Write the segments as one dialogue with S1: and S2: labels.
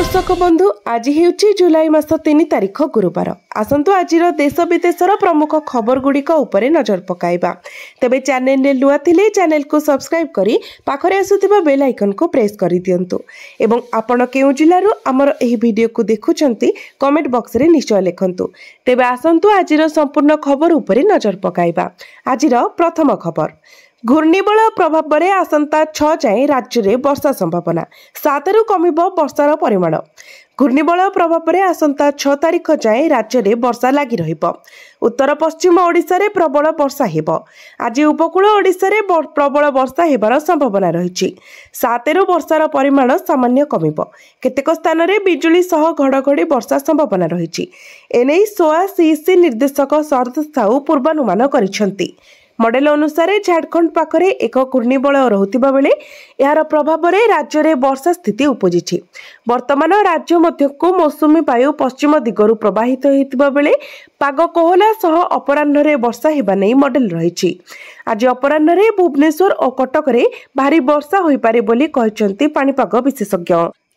S1: दर्शक बंधु आज हेउची जुलाई मास 3 तारिख गुरुवार। आसंतु आज देश विदेशर प्रमुख खबर गुड़िक उपरे नजर पकाइबा। तेबे चैनल ने लुआ थिले चैनल को सब्सक्राइब करी पाखरे आसुथिबा बेल आइकन को प्रेस करि दियंतु एवं आपण केउ जिल्लारु हमर एही वीडियो को देखुचंती कमेंट बॉक्स रे निश्चय लिखंतु। तेबे आसंतु आजिर संपूर्ण खबर उपरे नजर पकाइबा। आजिर प्रथम खबर घूर्णिबल प्रभाव में आसंता 6 जाए राज्य में वर्षा संभावना 7 रु कमिब वर्षार परिमाण। घूर्णिबल प्रभाव में आसंता 6 तारिख जाए राज्य में वर्षा लगी रहिब। उत्तर पश्चिम ओडिशा रे प्रबल वर्षा हेब। आज उपकूल ओडिशा रे प्रबल वर्षा हेबार संभावना रही। 7 रु वर्षार परिमाण सामान्य कमिब। केतेक स्थान रे बिजुली सह घड़घड़ी वर्षा संभावना रही। एने सोआ सीईसी निर्देशक शरद साहू पूर्वानुमान करिसेंती। मॉडल अनुसार झारखंड पाखरे एक घूर्णिबल रहुतिबा बेले यार प्रभाव में राज्य में वर्षा स्थिति उपजिछि। वर्तमान राज्य मध्यकु मौसुमी वायु पश्चिम दिगरु प्रवाहित होइतिबा बेले पाग कोहला सह अपराह्न रे वर्षा हेबा नै मॉडल रहिछि। आज अपराह्न रे भुवनेश्वर और कटक रे भारी वर्षा होई पारे बोली कहिसंती पाणीपाग विशेषज्ञ।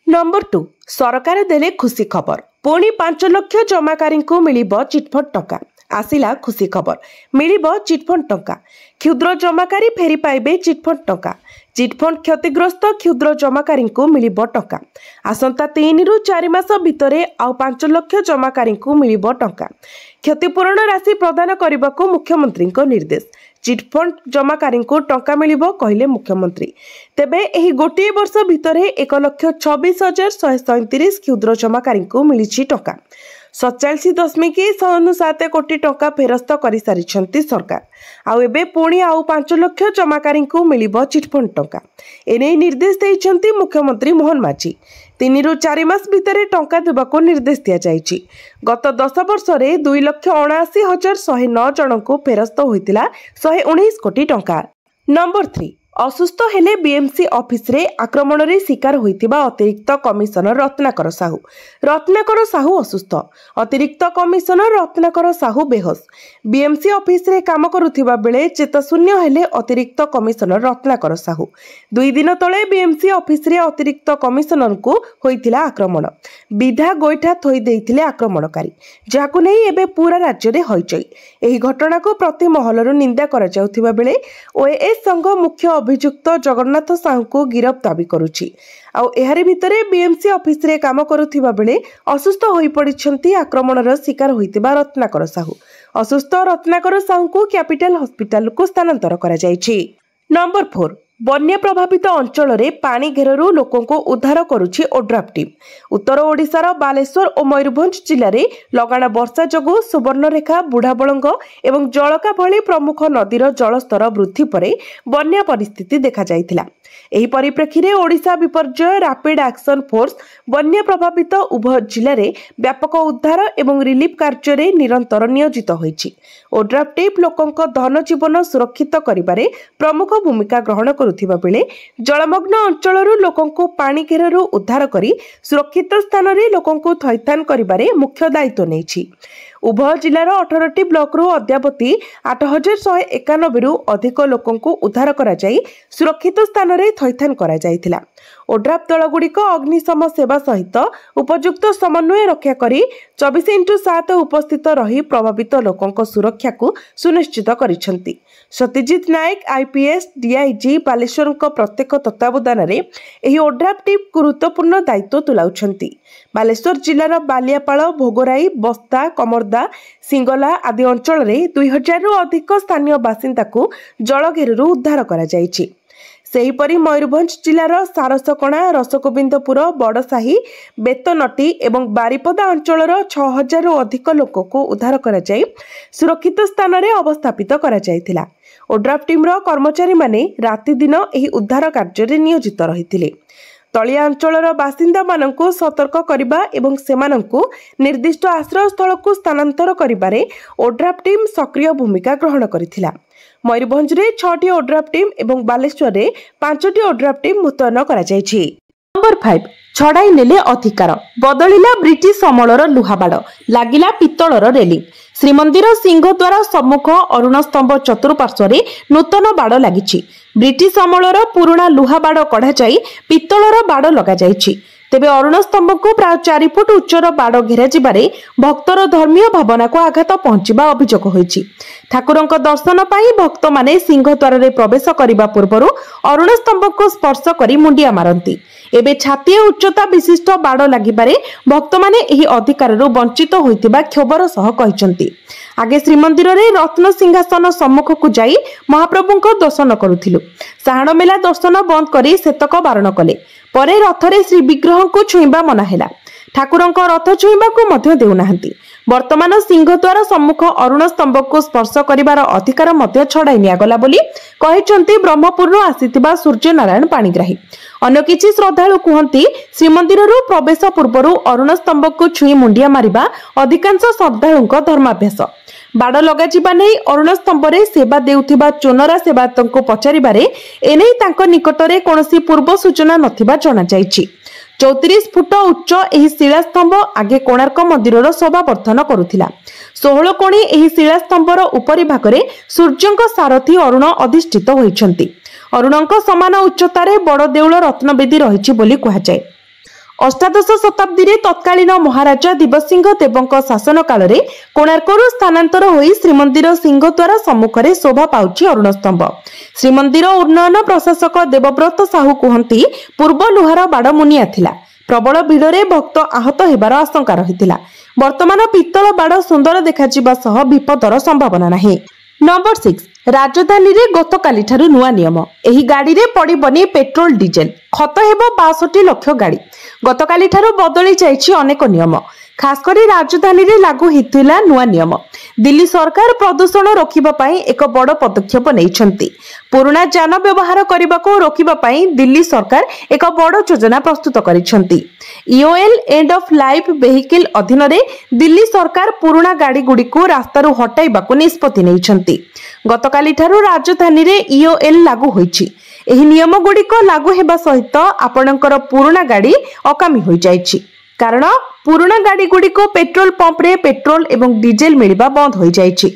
S1: नंबर 2 सरकार देले खुशी खबर। पुणी 5 लाख जमाकारी को मिलिबो चिटफंड टंका। आसिला खुशी खबर मिलिबो चिटफंड टंका। क्षुद्र जमाकारी फेरी पाइबे चिटफंड टंका। चिटफंड क्षतिग्रस्त क्षुद्र जमाकारी को मिलिबो टंका। आसंता 3 रु 4 मास भितरे आउ 5 लाख जमाकारी को मिलिबो टंका। क्षतिपूरण राशि प्रदान करने मुख्यमंत्री निर्देश। चिटफंड जमाकारी को टंका मिलिबो कहले मुख्यमंत्री। तेबे एही गोटे वर्ष भितरे 1,26,137 क्षुद्र जमाकारी को मिलिछि टंका। 47.7 कोटी टंका फेरस्त कर सारी सरकार। आउ एबे पुणी आउ 5 लाख जमाकारी को मिलिबो चिटफंड टंका। एने निर्देश देइछंती मुख्यमंत्री मोहन माझी। 3 रु 4 मास भितरे टंका देबाको निर्देश दिया जायछि। गत 10 वर्ष रे 2,79,109 जन को फेरस्त होइतिला 119 कोटी टंका। नंबर 3 असुस्थ हेले बीएमसी ऑफिस रे आक्रमण रे शिकार होइतिबा अतिरिक्त कमिशनर रत्नाकर साहू। रत्नाकर साहू असुस्थ। अतिरिक्त कमिशनर रत्नाकर साहू बेहोश। बीएमसी ऑफिस रे काम करुथिबा बेले चेताशून्य हेले अतिरिक्त कमिशनर रत्नाकर साहू। 2 दिन तले बीएमसी ऑफिस रे अतिरिक्त कमिशनर को होइतिला आक्रमण। विधा गोइठा थोई देइथिले आक्रमणकारी, जाकु नै एबे पूरा राज्य रे होइचई। एही घटना को प्रति महलरु निंदा करा जाउथिबा बेले ओएएस संघ मुख्य अभियुक्त जगन्नाथ साहू को गिरफ्त दाबी करुछि। आउ एहारे भितरे बीएमसी ऑफिस रे काम करुथिबा बेले असुस्थ होई पड़िछंती आक्रमणर शिकार होइतिबा रत्नाकर साहू। असुस्थ रत्नाकर साहू को कैपिटल हॉस्पिटल को स्थानांतर करा जायछि। नंबर 4 बन्या प्रभावित अंचल रे पानी घेररू लोकों को उद्धार करुछि ओड्राफ टीम। उत्तर ओडिशार बालेश्वर और मयूरभंज जिले में लगाण वर्षा जोगु सुवर्णरेखा, बुढ़ाबलंग एवं जलका भली प्रमुख नदीर जलस्तर वृद्धि पर बन्या परिस्थिति देखा जाइथिला। एही परिप्रेक्षी रे ओडिशा विपर्यय रैपिड एक्शन फोर्स बन्या प्रभावित उभय जिले में व्यापक उद्धार एवं रिलीफ कार्य रे निरंतर नियोजित होइछि। ओड्राफ टीम लोकों धन जीवन सुरक्षित करिबारे प्रमुख भूमिका ग्रहण करुथिबा बेले जलमग्न अंचलरू लोकों को पानी घेररू उद्धार करी सुरक्षित स्थान रे लोकों को थैथान करिबारे मुख्य दायित्व नेछि। उभय जिलार 18टी ब्लॉक रु अद्यावधि 8,191 रु अधिक लोकों को उद्धार करा जाई सुरक्षित स्थान रे थैथान करा जाइथिला। ओड्राफ दलगुड़िक अग्निशम सेवा सहित उपयुक्त समन्वय रक्षा करी 24x7 उपस्थित रही प्रभावित लोकों सुरक्षा को सुनिश्चित करिसेंती। सत्यजित नायक आईपीएस डीआईजी बालेश्वर प्रत्येक तत्वावधान रे एही ओड्राफ टीम गुरुत्वपूर्ण दायित्व तुलाउछंती। बालेश्वर जिलार बालियापाल, भोगराई, बस्ता, कमरदा, सिंगला आदि अंचल रे 2000 रु अधिक स्थानीय बासिंदा को जल घेररू उद्धार करा जायछि। सेहीपरि मयूरभंज जिलार सारसकणा, रसगोविंदपुर, बड़साही, बेतनटी एवं बारिपदा अंचलर 6000 रु अधिक लोक को उद्धार करा जाई सुरक्षित स्थान रे अवस्थापित करा जायथिला। ओड्राफ टीम रो कर्मचारी माने राति दिन एही उद्धार कार्य रे नियोजित रहिथिले। तलिया अंचलर बासिंदा माननकु सतर्क करिबा एवं सेमाननकु निर्दिष्ट आश्रय स्थल को स्थानांतर करिबारे ओड्राफ टीम सक्रिय भूमिका ग्रहण करिथिला। मयूरभंज रे 6टी ओड्राफ टीम एवं बालेश्वर रे 5टी ओड्राफ टीम मुतयन करा जायछि। नंबर 5 छड़ाई नेले अधिकार बदलिला ब्रिटिश अमलर लुहाबाड़ लागिला पित्तलर रेलिंग। श्रीमंदिर सिंहद्वार सम्मुख अरुण स्तंभ चतुर्पार्श्व नूतन बाड़ लगी। ब्रिटिश अमलर पुराणा लुहा बाड़ कढ़ा जाई पित्तलर बाड़ लगा जाइछि। तेबे अरुण स्तंभ को प्राय 4 फुट उच्चर बाड़ घेरा जिबारे भक्तर धर्मीय भावना को आघात पहुंचवा अभियोग होईछि। ठाकुरंक दर्शन पाई भक्त माने सिंहद्वार रे प्रवेश करिबा पूर्वरु अरुण स्तंभ को स्पर्श करी मुंडिया मारंती। एबे छातीय उच्चता विशिष्ट बाड़ लागिबारे भक्त माने एही अधिकाररु वंचित होइतिबा क्षोभर सह कहिसंती। आगे श्रीमंदिर रे रत्न सिंहासन सम्मुख को जाई महाप्रभुंक दर्शन करुथिलु। साहाण मेला दर्शन बंद करी सेतक बारण कले। परे रथरे श्री विग्रह को छुईबा मना हैला। ठाकुरंक रथ छुईबा को मध्य देउनाहंती। वर्तमान सिंहद्वार सम्मुख अरुण स्तंभ को स्पर्श करिवार अधिकार मध्य छड़ाई नियागला बोली कहिसंती ब्रह्मपुरु आसीतिबा सूर्य नारायण पाणिग्राही। अन्य किछि श्रद्धालु कुहंती श्रीमंदिररु प्रवेश पूर्वरु अरुण स्तंभ को छुई मुंडिया मारिबा अधिकांश श्रद्धालुंक धर्माभ्यास। बाड़ लगाजिबा नै अरुण स्तंभरे सेवा देउथिबा चोनरा सेवायतंको पचारिबारे एनै तांको निकटरे कोनोसी पूर्व सूचना नथिबा जणा जाईछि। 34 फुट उच्च एही शिलास्तंभ आगे कोणार्क मंदिरर शोभावर्धन करुथिला। 16 कोणी एही शिलास्तंभर उपरि भागरे सूर्यंक सारथी अरुण अधिष्ठित होइछंती। अरुणंक समान उच्चतारे बड़ देउळ रत्नवेदी रहिछि बोली कुहाजाय। अष्टादश शताब्दी रे तत्कालीन महाराजा दिवसिंह देवंक शासन काल रे कोणार्करु स्थानांतर होई श्रीमंदिर सिंहद्वार सम्मुखरे शोभा पाउछि अरुण स्तंभ। श्रीमंदिर उन्नयन प्रशासक देवव्रत साहू कुहंती पूर्व लुहार बाड़ मुनिया थिला। प्रबल भिड़रे भक्त आहत हेबार आशंका रहितिला। वर्तमान पित्तल बाड़ सुंदर देखाजिबा सह विपदर संभावना नाही। नंबर 6 राजधानी रे गतकाली ठारु नुआ नियम। एही गाड़ी रे पड़िबनी पेट्रोल डीजेल। खत हेबो 62 लाख गाड़ी। गतकाली ठारु बदली जाइछि अनेक नियम। खास करी राजधानी रे लागू हिथिला नुआ नियम। दिल्ली सरकार प्रदूषण रोकिबा पई एक बड़ पदक्षेप नेइछंती। पुराना जान व्यवहार करबा को रोकिबा पई दिल्ली सरकार एक बड़ योजना प्रस्तुत करिछंती। EOL end of life vehicle अधीन रे दिल्ली सरकार पुराना गाड़ी गुडी को रास्तारु हटाइबा को निष्पत्ति नेइछंती। गतकाली ठारु राजधानी रे ईओएल लागू होईछि। एही नियम गुडी को लागू हेबा सहित आपणकर पुराना गाड़ी अकामी होई जाईछि। कारण पुराना गाड़ी गुडी को पेट्रोल पंप रे पेट्रोल एवं डीजेल मिलिबा बंद होई जाईछि।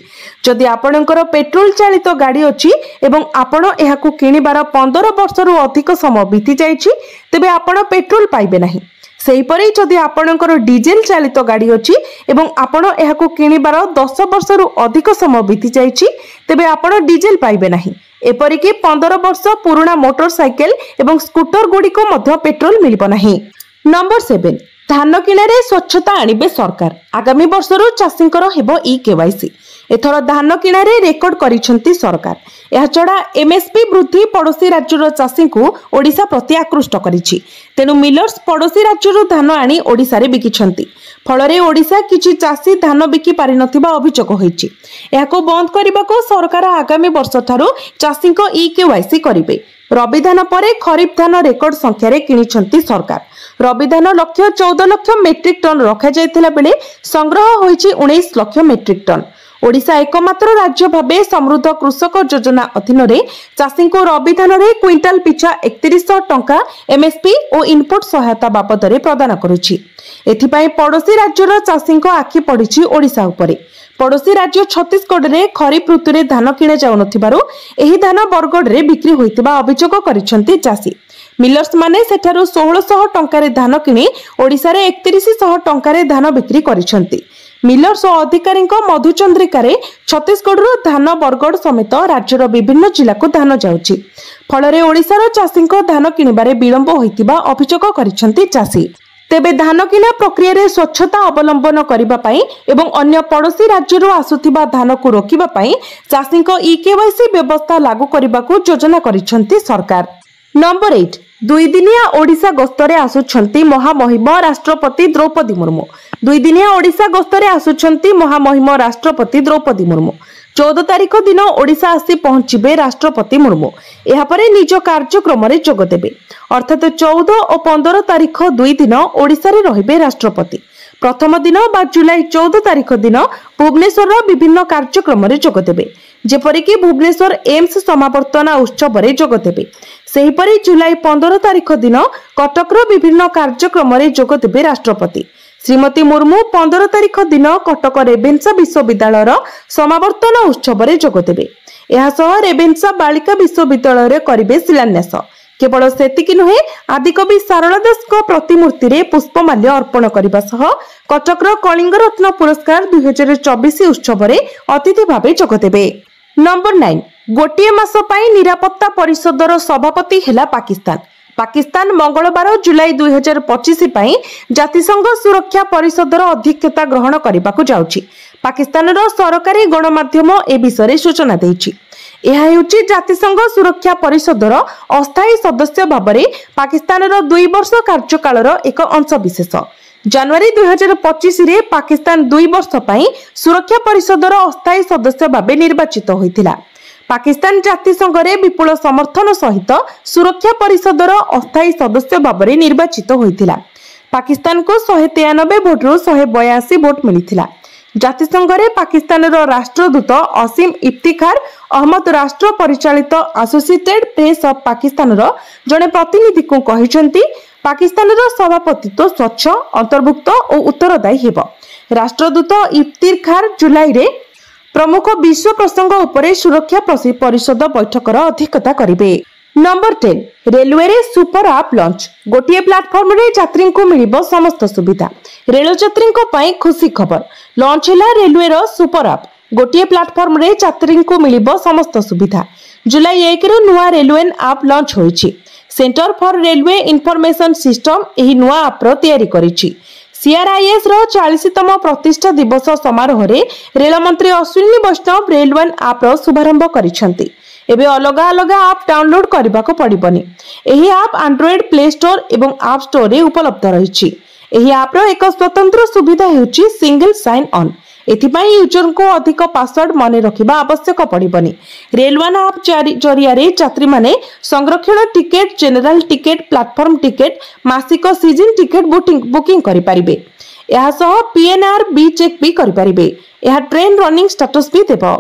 S1: जदि आपणकर पेट्रोल चालित गाड़ी अछि एवं आपण एहाकु किनिबार 15 वर्षरु अधिक समय बीती जाईछि तेबे आपण पेट्रोल पाइबे नाही। सेहीपरि जदि आपणकर डीजेल चालित गाड़ी अछि एवं आपण एहाकु किनिबार 10 वर्षरु अधिक समय बीती जाईछि तेबे आपण डीजेल पाइबे नाही। एपरिकी 15 वर्ष पुराना मोटरसाइकेल एवं स्कूटर गुडी को मध्य पेट्रोल मिलिबो नाही। नंबर 7 धान किणारे स्वच्छता आनिबे सरकार। आगामी वर्षरु चाषींकर हेबो ई-केवाईसी। एथर धान किणारे रेकर्ड करिसंती सरकार। एहा छडा एमएसपी वृद्धि पड़ोसी राज्यर चाषी को ओडिशा प्रति आकृष्ट करिछि। तेनु मिलर्स पड़ोसी राज्यरु धान आनी ओडिशा रे बिकिछंती। फलरे ओडिशा किछि चाषी धान बिकी पारि नथिबा अभियोग होईछि। एहाको बंद करबाको सरकार आगामी वर्ष ठारू चाषींक ई-केवाईसी करिबे। रबी धान परे खरीफ धान रेकर्ड संख्या रे किनिछंती सरकार। रबी धान लक्ष्य 14 लाख मेट्रिक टन रखा जायतिला बेले संग्रह होईछि 19 लाख मेट्रिक टन। ओडिशा एकमात्र राज्य भाबे समृद्ध कृषक योजना अधीन रे चाषी को रबी धान रे क्विंटाल पिछा 3100 टंका एमएसपी और इनपुट सहायता बाबद रे प्रदान करुछि। एथिपाई पड़ोसी राज्यर चाषी को आखि पड़िछि ओडिशा उपरे। पड़ोसी राज्य छत्तीसगढ़ रे खरीफ ऋतु रे धान किणा जाउ नथिबारु एही धान बरगढ़ रे बिक्री होइतिबा अभियोग करिसंती चाषी। मिलर्स माने सेठारु 1600 टंका रे धान किणी ओडिशा रे 3100 टंका रे धान बिक्री करिसंती। मिलर्स और अधिकारी मधुचंद्रिका रे छत्तीसगढ़ धान बरगढ़ समेत राज्यर विभिन्न जिला को धान जाउछि। फलरे ओडिशार चाषी धान किणिबारे विलंब होइतिबा अभियोग करिसंती चाषी। तेबे धान किणा प्रक्रिया रे स्वच्छता अवलंबन करिबा पई एवं अन्य पड़ोसी राज्यरु आसुथिबा धान को रोकिबा पई चाषी ई-केवाईसी व्यवस्था लागू करिबाकू योजना करिसंती सरकार। नंबर 8 दुई दिनिया ओडिशा गस्तरे आसुछंती महामहिम राष्ट्रपति द्रौपदी मुर्मू। दुई दिनिया ओडिशा गस्तरे आसुछंती महामहिम राष्ट्रपति द्रौपदी मुर्मू। 14 तारिख दिन ओडिशा आसी पहुंचबे राष्ट्रपति मुर्मू। एहा परे निज कार्यक्रम रे जोग देबे। अर्थात 14 और 15 तारिख दुई दिन ओडिशा रे रहिबे राष्ट्रपति। प्रथम दिन बा जुलाई 14 तारिख दिन भुवनेश्वर विभिन्न कार्यक्रम रे जोग देबे। जेपरिकी भुवनेश्वर एम्स समावर्तन उत्सव रे जोग देबे। सेहीपरि जुलाई 15 तारिख दिन कटक विभिन्न कार्यक्रम रे जोग देबे राष्ट्रपति। श्रीमती मुर्मू 15 तारिख दिन कटक रेवेन्सा विश्वविद्यालय समावर्तन उत्सव रे जोग देबे। एहा सह रेवेन्सा बालिका विश्वविद्यालय रे करिबे शिलान्यास। केवल सेतिकी नुहे आदिकवि सारला दास प्रतिमूर्ति रे पुष्पमाल्य अर्पण करने सह कटकर कलिंग रत्न पुरस्कार 2024 उत्सव में अतिथि भाव जोगदेवे। नंबर 9 गोटे मास पई निरापत्ता परिषदर सभापति हेला पाकिस्तान। पाकिस्तान मंगलवार जुलाई 2025 पई जातिसंघ सुरक्षा परिषदर अध्यक्षता ग्रहण करने को जाउछि। पाकिस्तान सरकारी गणमाध्यम ए विषय सूचना देछि। यह हेउछि जातिसंघ सुरक्षा परिषदर अस्थायी सदस्य भाବରେ पाकिस्तानर 2 वर्ष कार्यकालर एक अंश विशेष। जनवरी 2025 रे पाकिस्तान 2 वर्ष पई सुरक्षा परिषदर अस्थायी सदस्य भाବେ निर्वाचित होइथिला। पाकिस्तान जातिसंघ रे विपुल समर्थन सहित सुरक्षा परिषदर अस्थायी सदस्य भाବରେ निर्वाचित होइथिला। पाकिस्तान को 193 भोट रु 182 भोट मिलिथिला। जातिसंघ रे पाकिस्तान राष्ट्रदूत असीम इफ्तिखार अहमद राष्ट्र परिचालित एसोसिएटेड प्रेस ऑफ पाकिस्तान जड़े प्रतिनिधि को कहिसेंती पाकिस्तान सभापतित्व स्वच्छ अंतर्भुक्त और उत्तरदायी हेब। राष्ट्रदूत इफ्तिखार जुलाई रे प्रमुख विश्व प्रसंग उपरे सुरक्षा परिषद बैठकर अध्यक्षता करिवे। नंबर 10 रेलवे रे सुपर आप लॉन्च। गोटे प्लाटफॉर्म रे यात्री को मिलिबो समस्त सुविधा। रेल यात्री को पाई खुशी खबर लॉन्च हैला रेलवे रो सुपर आप। गोटे प्लाटफॉर्म रे यात्री को मिलिबो समस्त सुविधा। जुलाई 1 रो नुआ रेलवे आप लॉन्च होईछि। Centre for railway information system एही नुआ आप रो तयारी करिछि। सीआरआईएस रो 40तम प्रतिष्ठा दिवस समारोह रे रेल मंत्री अश्विनी वैष्णव रेलवे आप रो शुभारंभ करिसेंती। एबे अलग अलग आप डाउनलोड करबा को पड़िबनी। एही आप एंड्रॉइड प्ले स्टोर एवं आप स्टोर रे उपलब्ध रहिछि। एही आप रो एक स्वतंत्र सुविधा हेउछि सिंगल साइन ऑन। एथिपाई यूजर को अधिक पासवर्ड माने रखिबा आवश्यक पड़िबनी। रेलवे आप जरिया रे यात्री माने संरक्षण ticket, general ticket, platform ticket, मासिक सीजन टिकेट बुकिंग करि परिबे। एहा सह पीएनआर बी चेक भी करि परिबे। एहा ट्रेन रनिंग स्टेटस भी देबो।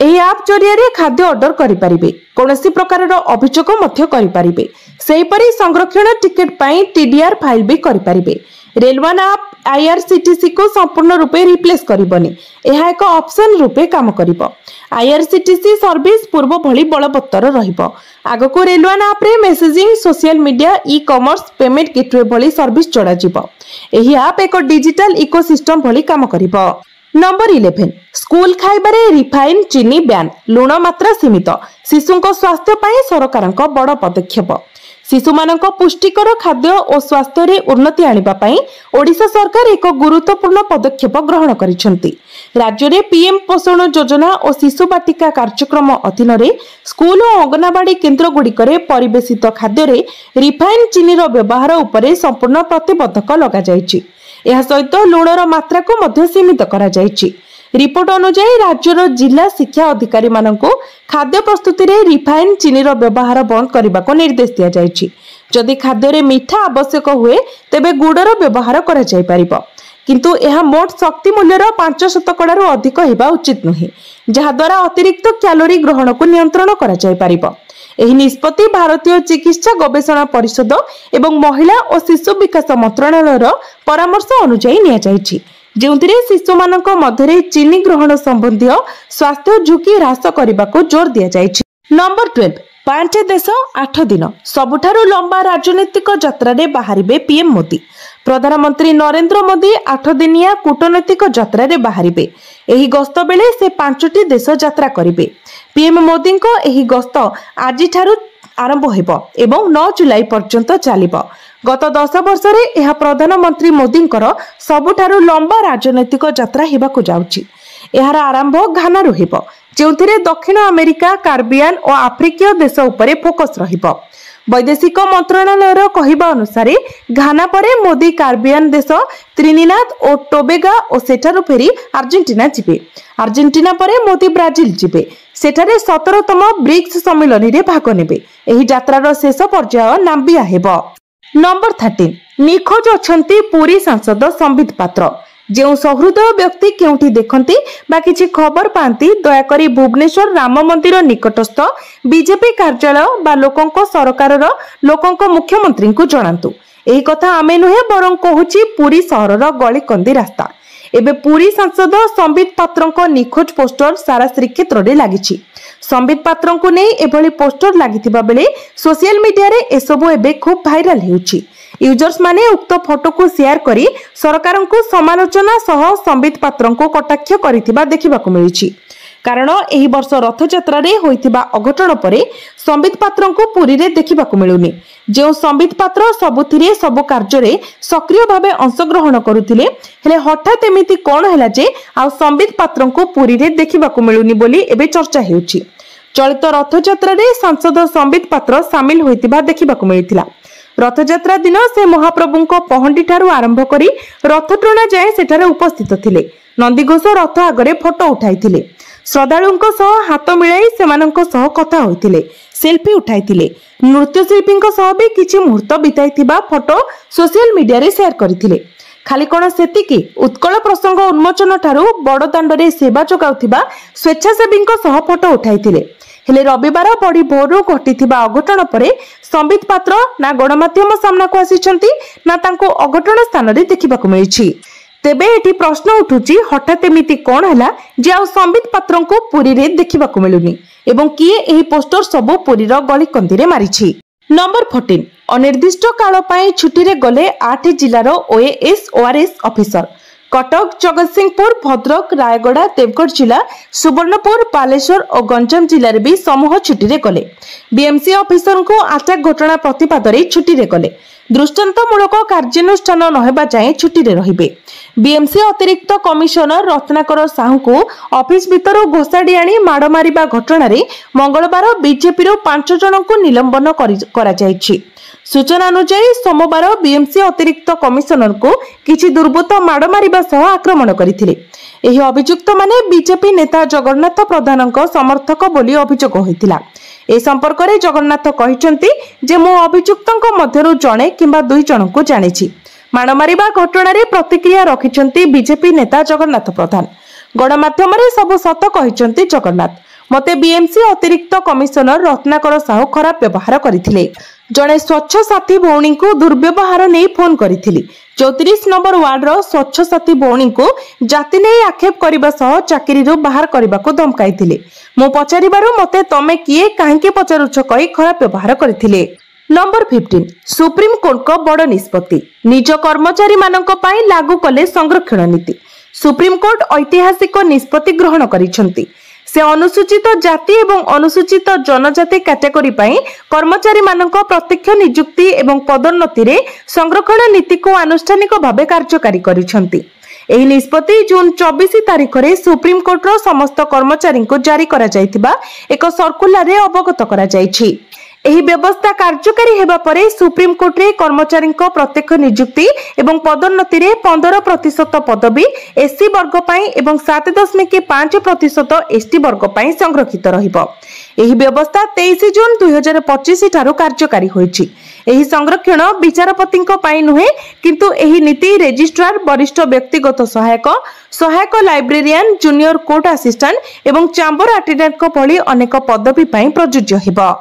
S1: एही आप जरिया रे खाद्य ऑर्डर करि परिबे। कोनोसी प्रकार रो अभियोग मध्य करि परिबे। सेही परि संरक्षण टिकेट पई टीडीआर फाइल भी करि परिबे। रेलवे आप आईआरसीटीसी को संपूर्ण रूपे रिप्लेस करिबनी। एहा एक ऑप्शन रूपे काम करिबो। आईआरसीटीसी सर्विस पूर्व भली बलवत्तर रहिबो। आगो को रेलवे आप रे messaging, social media, e commerce, payment gateway भली सर्विस जोड़ा जिवो। एही आप एक डिजिटल इकोसिस्टम भली काम करिबो। नंबर 11 स्कूल खाइबारे रिफाइन चीनी ब्यान। लुण मात्रा सीमित। शिशुंको स्वास्थ्य पाई सरकारंको बड़ पदक्षेप। शिशु मानक पुष्टिकर खाद्य और स्वास्थ्य रे उन्नति आनिबा पाई ओडिशा सरकार एक गुरुत्वपूर्ण पदक्षेप ग्रहण करिसेंती। राज्य रे पीएम पोषण योजना और शिशु बाटिका कार्यक्रम अधीन रे स्कूल और अंगनवाड़ी केन्द्र गुड़िकरे परिवेशित खाद्य रे रिफाइन चीनी रो व्यवहार उपरे संपूर्ण प्रतिबंधक लगा जायछि। एहा सहित लुणर मात्रा को मध्य सीमित करा जायछि। रिपोर्ट अनुसार राज्यर जिला शिक्षा अधिकारी मानको खाद्य प्रस्तुति रे रिफाइन चीनी रो व्यवहार बंद करने को निर्देश दिया जायछि। जदि खाद्य रे मीठा आवश्यक हुए तेबे गुड़र व्यवहार करा जाय परिबो। किंतु यह मोट शक्ति मूल्यर 5% अधिक हेबा उचित नुहे, जहा द्वारा अतिरिक्त कैलोरी ग्रहण को नियंत्रण करा जाय परिबो। एही निष्पत्ति भारतीय चिकित्सा गवेषणा परिषद एवं महिला और शिशु विकास मंत्रालयर परामर्श अनुसार निया जायछि, जेउथिरे शिशु मानक मध्यरे चीनी ग्रहण संबंधी स्वास्थ्य झुकी ह्रास करने को जोर दिया जायछि। नंबर 12 5 देश 8 दिन सबुठारु लंबा राजनीतिक यात्रा रे बाहरिबे पीएम मोदी। प्रधानमंत्री नरेंद्र मोदी 8 दिनिया कूटनैतिक यात्रा रे बाहरिबे। एही गस्त बेले से 5टी देश यात्रा करिबे। पीएम मोदी को एही गस्त आजि ठारु आरंभ हेबो एवं 9 जुलाई पर्यंत चलिबो। गत 10 वर्ष रे एहा प्रधानमंत्री मोदींकर सबुठारु लंबा राजनैतिक यात्रा हेबाकु जाउछि। एहार आरंभ घानारु हेबो, जेउथिरे दक्षिण अमेरिका, कार्बियान और आफ्रिकीय देश उपरे फोकस रहिबो। वैदेशिक मंत्रालयर कहवा अनुसार घाना परे मोदी कार्बियान देश त्रिनिदाद और टोबेगा और सेठारु फेरी अर्जेंटीना जिबे। अर्जेंटीना परे मोदी ब्राजिल जिबे। सेठारे 17तम ब्रिक्स सम्मेलन रे भाग नेबे। एही यात्रार शेष पर्याय नाम्बिया हेबो। नंबर 13 निखोज अछंती पुरी सांसद संबित पात्र। जो सहृदय व्यक्ति केउठी देखंती बा किछि खबर पांती दयाकरी भुवनेश्वर राम मंदिर निकटस्थ बीजेपी कार्यालय बा लोकंको सरकारर लोकंको मुख्यमंत्री को जणांतु। एही कथा आमे नुहे बरं कहूची पुरी सहरर गली कंदी रास्ता। एबे पुरी सांसद संबित पात्रंक निखोज पोस्टर सारा श्रीक्षेत्र रे लागिछि। संबित पात्रंकु नै एभली पोस्टर लागिथिबा बेले सोशल मीडिया रे एसबु एबे खूब भाइराल हेउछि। यूजर्स माने उक्त फोटो को शेयर करी सरकार को समालोचना सह संबित पात्रंकु कटाक्ष करिथिबा देखिबाकु मिलिछि। कारण एही वर्ष रथयात्रा रे होइथिबा अघटन परे संबित पात्रंकु पुरी रे देखिबाकु मिलुनी। जो संबित पात्र सबुथिरे सब कार्य रे सक्रिय भाबे अंशग्रहण करुथिले हेले हठात एमिति कोन हैला जे आ संबित पात्रंकु पुरी रे देखिबाकु मिलुनी बोली एबे चर्चा हेउछि। चलित रथयात्रा रे सांसद संबित पात्र शामिल होइतिबा देखिबाकु मिलिथिला। रथयात्रा दिन से महाप्रभुंको पहंडी ठारू आरंभ करी रथटोणा जाए सेठारे उपस्थित थिले। नंदीघोष रथ आगरे फोटो उठाइथिले। श्रद्धालुंको सह हाथ मिलाई सेमानंको सह कथा होइथिले, सेल्फी उठाइथिले। नृत्यशिल्पींको सह भी किछि मुहूर्त बिताइथिबा फोटो सोशल मीडिया रे शेयर करथिले। खाली कोन सेतिकी उत्कल प्रसंग उन्मोचन ठारू बड़ दांडरे सेवा जोगाउथिबा स्वेच्छासेवींको सह फोटो उठाइथिले। हेले रविवार बड़ी भोरु घटिथिबा अघटन परे संबित पात्र ना गणमाध्यम सामना को आसीचंती ना तांको अघटन स्थान रे देखिबाकु मिलिछि। तेबे एठी प्रश्न उठुची हठात एमिति कोन हला जे आ संबित पात्रंको पुरी रे देखिबाकु मिलुनी एवं किए एही पोस्टर सबो पुरीर गली कंदी रे मारिछि। नंबर 14 अनिर्दिष्ट काल पई छुट्टी रे गले 8 जिल्लार OAS ORS officer. Cuttack, Jagatsinghpur, Bhadrak, Rayagada, Deogarh जिला, सुवर्णपुर, बालेश्वर और गंजाम जिले में भी समूह छुट्टी रे गले। बीएमसी ऑफिसर को अटैक घटना प्रतिवाद रे छुट्टी रे गले। दृष्टांतमूलक कार्यानुष्ठान नहेबा जाए छुट्टी रे रहिबे। बीएमसी अतिरिक्त कमिशनर रत्नाकर साहू को ऑफिस भितर घोषाड़ी आनी माड़ मारिबा घटना रे मंगलवार बीजेपी रो 5 जन को निलंबन करा जायछि। सूचना अनुसार सोमवार बीएमसी अतिरिक्त कमिशनर को किछि दुर्बृत्त माड़ मारिबा सह आक्रमण करथिले। एही अभियुक्त माने बीजेपी नेता जगन्नाथ प्रधानक समर्थक बोली अभियोग होइतिला। ए संपर्क रे जगन्नाथ कहिसंती जे मो अभियुक्तक मध्यरु जणे किंबा 2 जन को जानिछि। माड़ मारिबा घटना रे प्रतिक्रिया रखिसंती बीजेपी नेता जगन्नाथ प्रधान। गणमाध्यम रे सब सत कहिसंती जगन्नाथ। मते बीएमसी अतिरिक्त कमिशनर रत्नाकर साहू खराब व्यवहार करथिले। जड़े स्वच्छ साथी भौणी को दुर्व्यवहार नहीं फोन करी। 34 नंबर वार्ड रो स्वच्छ साथी भौणी को जाति नहीं आक्षेप करने सह चाकरी बाहर करने को धमकाई। मु पचारिबारु मते तमे किए काहेकि पचारुछ कही खराब व्यवहार करथिले। नंबर 15 सुप्रीम कोर्ट को बड़ निष्पत्ति निज कर्मचारी मानक पई लागू कले संरक्षण नीति। सुप्रीम कोर्ट ऐतिहासिक निष्पत्ति ग्रहण करिसंती। से अनुसूचित जाति एवं अनुसूचित जनजाति कैटेगरी पई कर्मचारी मानक प्रत्यक्ष नियुक्ति एवं पदोन्नति रे संरक्षण नीति को आनुष्ठानिक भावे कार्यकारी करिसंती। एही निष्पत्ति जून 24 तारिख रे सुप्रीम कोर्ट रो समस्त कर्मचारी को जारी करा जायतिबा एक सर्कुलर रे अवगत करा जायछि। एही व्यवस्था कार्यकारी हेबा परे सुप्रीम कोर्ट रे कर्मचारी को प्रत्यक्ष नियुक्ति एवं पदोन्नति रे 15% पदवी एससी वर्ग पई एवं 7.5% एसटी वर्ग पई संरक्षित रहिबो। एही व्यवस्था 23 जून 2025 ठारू कार्यकारी होईछि। एही संरक्षण विचारपतिंको पई नुहे किंतु एही नीति रजिस्ट्रार, वरिष्ठ व्यक्तिगत सहायक लाइब्रेरियन, जूनियर कोर्ट असिस्टेंट एवं चैम्बर अटेंडेंट को भली अनेक पदवी पई प्रযোज्य हेबो।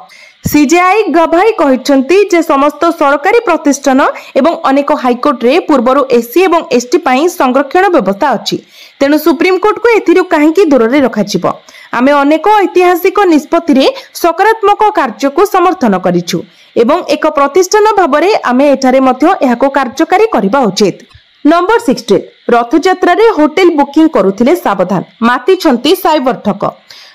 S1: सीजेआई गवाही कहिसंती जे समस्त सरकारी प्रतिष्ठान एवं अनेक हाईकोर्ट रे पूर्वरु एससी एवं एसटी पई संरक्षण व्यवस्था अछि। तेनु सुप्रीम कोर्ट को एथिरु काहेकि दूर रे रखाजिबो। आमे अनेक ऐतिहासिक निष्पत्ति रे सकारात्मक कार्य को समर्थन करिछु एवं एक प्रतिष्ठान भाबरे आमे एठारे मध्य एहाको कार्यकारी करिबा उचित। नंबर 16 रथयात्रा रे होटल बुकिंग करुथिले सावधान माती छंती साइबर ठक।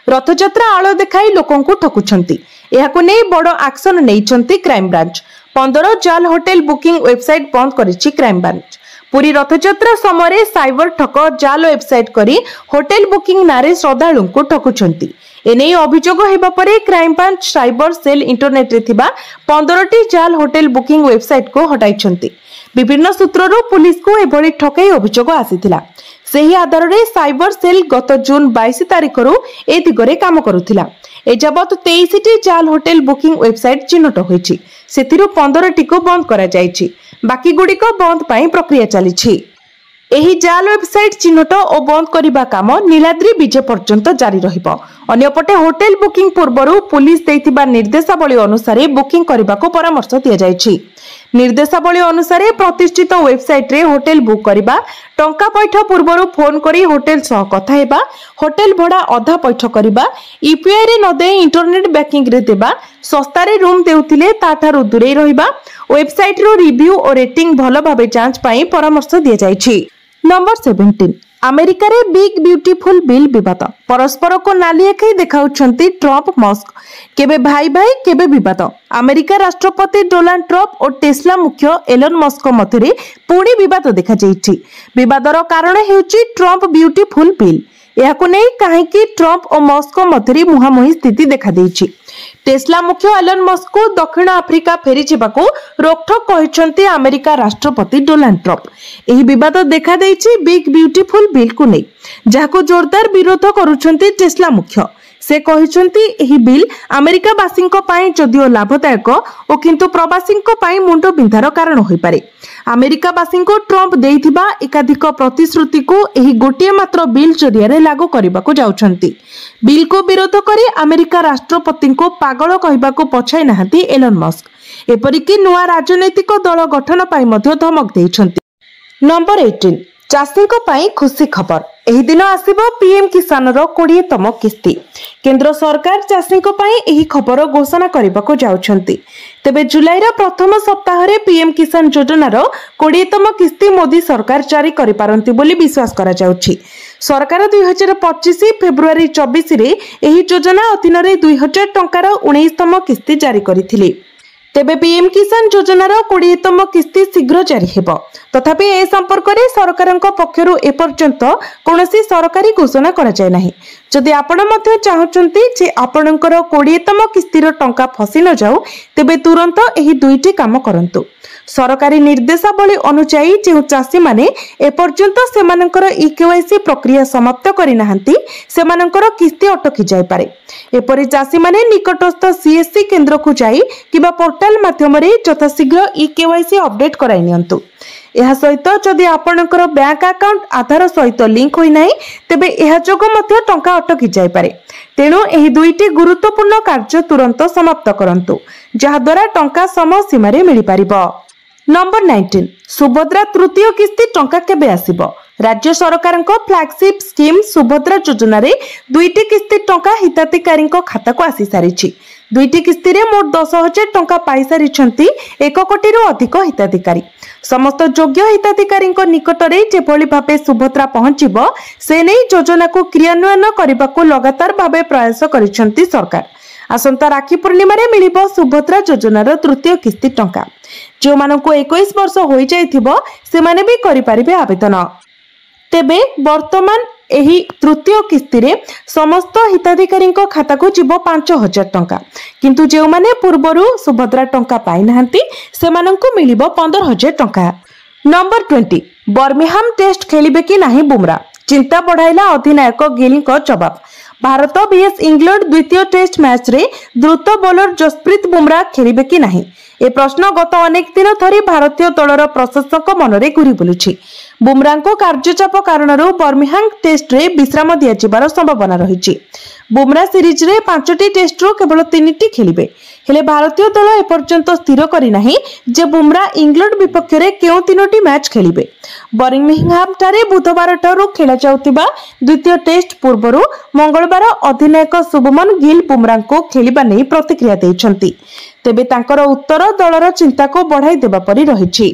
S1: रथयात्रा आलो देखाई लोकंकु ठकुछंती। एहाको नै बड़ एक्शन नेइछंती क्राइम ब्रांच। 15 जाल होटल बुकिंग वेबसाइट बंद करिछि क्राइम ब्रांच। पूरी रथयात्रा समय साइबर ठक जाल वेबसाइट करी होटल बुकिंग नारे श्रद्धालुंकु ठकुछंती। एने अभियोग हेबा परे crime branch cyber cell internet रे थिबा 15टी जाल होटल बुकिंग वेबसाइट को हटाइछंती। विभिन्न सूत्ररू पुलिस को एभली ठकई अभियोग आसीथिला। सेही आधार रे साइबर सेल गत जून 22 तारिख रु ए दिगरे काम करुथिला। एजाबत 23टी जाल होटल बुकिंग वेबसाइट चिन्हट होईछि। सेथिरु 15टी को बंद करा जायछि। बाकी गुडी को बंद पाई प्रक्रिया चलिछि। एही जाल वेबसाइट चिन्हट और बंद करिबा काम नीलाद्री विजय पर्यंत जारी रहिबो। अन्यपटे होटल बुकिंग पूर्वरु पुलिस देइथिबा निर्देशावली अनुसार बुकिंग करिबा को परामर्श दिया जायछि। निर्देशावली अनुसार प्रतिष्ठित वेबसाइट रे होटेल बुक करबा, टंका पैठ पूर्व फोन करी होटेल सह कथा हेबा, होटेल भड़ा अधा पैठ करबा, यूपीआई रे न दे इंटरनेट बैंकिंग रे देबा, सस्ता रे रूम देउथिले ताठारु दूरे रहिबा, वेबसाइट रो रिव्यू और रेटिंग भलो भाबे जांच पई परामर्श दिया जायछि। नंबर 17 अमेरिका रे बिग ब्यूटीफुल बिल विवाद, परस्पर को नाली आखि देखाउछंती ट्रम्प मस्क, केबे भाई भाई केबे विवाद। अमेरिका राष्ट्रपति डोनाल्ड ट्रम्प और टेस्ला मुख्य एलन मस्क मध्य पुणी विवाद देखा जायछि। विवादर कारण हेउछि ट्रम्प ब्यूटीफुल बिल। याकु नै काहेकि ट्रम्प और मस्क मध्य मुहांमुही स्थिति देखा देछि। टेस्ला मुख्य एलन मस्क को दक्षिण आफ्रिका फेरी जिबाकू रोकठोक कहिसंती अमेरिका राष्ट्रपति डोनाल्ड ट्रम्प। एही विवाद देखा देछि बिग ब्यूटीफुल बिल को नै, जाहाको जोरदार विरोध करूछंती टेस्ला मुख्य। से कहिसंती एही बिल अमेरिका बासिंको पाई जदिओ लाभदायक ओ किंतु प्रवासींको पाई मुंडो बिंधार कारण होई पारे। अमेरिका बासिंको ट्रम्प देइथिबा एकाधिक प्रतिश्रुति को एही गोटिए मात्र बिल जरिया लागू करबाको जाउछंती। बिल को विरोध करी अमेरिका राष्ट्रपति को पागल कहबाको पछाई नाहंती एलन मस्क। एपरिकी नुआ राजनैतिक दल गठन पाई मध्य धमक देइछंती। नंबर 18 चाषी खुशी खबर, एही दिन आसिबो पीएम किसान रो 20तम किस्ती। केंद्र सरकार चाषी एही खबर घोषणा करबाको जाउछंती। तेबे जुलाई रा प्रथम सप्ताह रे पीएम किसान योजना रो 20तम किस्ती मोदी सरकार जारी करि पारंती बोली विश्वास करा जाउछि। सरकार 2025 फेब्रुआरी 24 रे एही योजना अधीन रे 2000 टंकार 19तम किस्ती जारी करिथिले। तेबे पीएम किसान योजनार 20तम किस्ती शीघ्र जारी हेबो। तथापि ए संपर्क में सरकारक पक्षरु एपर्यंत कोनोसी सरकारी घोषणा करा जाय नाही। जदि आपण मध्य चाहउचंती जे आपणकर 20तम किस्तीर टंका फसी न जाऊ, तेबे तुरंत एही दुईटी काम करंतु। सरकारी निर्देशावली अनुसार जो चाषी माने एपर्यंत सेमानकर ईकेवाईसी प्रक्रिया समाप्त करि नाहंती, सेमानकर किस्ती अटकी जाय पारे। एपरि चाषी माने निकटस्थ सीएससी केंद्र को जाई किबा पोर्टल माध्यम रे यथाशीघ्र ईकेवाईसी अपडेट कराई नियंतु। यह सहित जदि आपणकर बैंक अकाउंट आधार सहित लिंक होई नाही, तेबे यह जोग मध्य टंका अटकी जाय पारे। तेणु एही दुईटी गुरुत्वपूर्ण कार्य तुरंत समाप्त करंतु, जहा द्वारा टंका समय सीमा रे मिली पारिबो। नंबर 19 सुभद्रा तृतीय किस्ती टंका केबे आसिबो? राज्य सरकारक फ्लैगशिप स्कीम सुभद्रा योजना रे दुईटी किस्ती टंका हिताधिकारी खाता को आसी सारिछि। दुईटी किस्ती रे मोट 10,000 टंका पाई सारिछंती 1 कोटी रु अधिक हिताधिकारी। समस्त योग्य हिताधिकारी निकट रे जेभली भाबे सुभद्रा पहुंचिबो से नै योजना को क्रियान्वयन करबाको लगातार भाबे प्रयास करिसंती सरकार। आसंता राखी पूर्णिमा रे मिलिबो सुभद्रा योजनार तृतीय किस्ती टंका। जो मानको 21 वर्ष होई जाइथिबो से माने भी करि परिबे आवेदन। तेबे वर्तमान एही तृतीय किस्ती रे समस्त हिताधिकारी खाता को जीवो 5,000 टंका, किंतु जो माने पूर्वरु सुभद्रा टंका पाई नाहंती से माननको मिलिबो 15,000 टंका। नंबर 20 बर्मिंघम टेस्ट खेलिबे कि नाही बुमरा, चिंता बढ़ाइला अधिनायक गिल को जवाब। भारत बीएस इंग्लैंड द्वितीय टेस्ट मैच रे द्रुत बॉलर जसप्रीत बुमरा खेलिबे कि नाही, ए प्रश्न गत अनेक दिन धरी भारतीय दलर प्रशंसक मनरे घुरी बुलुछि। बुमरा को कार्यचाप कारण बर्मिंघम टेस्ट रे विश्राम दिया जिबार संभावना रहिछि। बुमरा सीरीज रे 5टी टेस्ट रो केवल 3टी खेलिबे, हेले भारतीय दल एपर्यंत स्थिर करि नाही जे बुमरा इंग्लैंड विपक्ष रे केउ 3टी मैच खेलिबे। बर्मिंघम ठारे बुधवार ठारू खेला जाउतिबा द्वितीय टेस्ट पूर्वरु मंगलवार अधिनायक शुभमन गिल बुमरा को खेलिबा नै प्रतिक्रिया दैछंती। तेबे तांकर उत्तर दलर चिंता को बढ़ाई देबा परि रहिछि।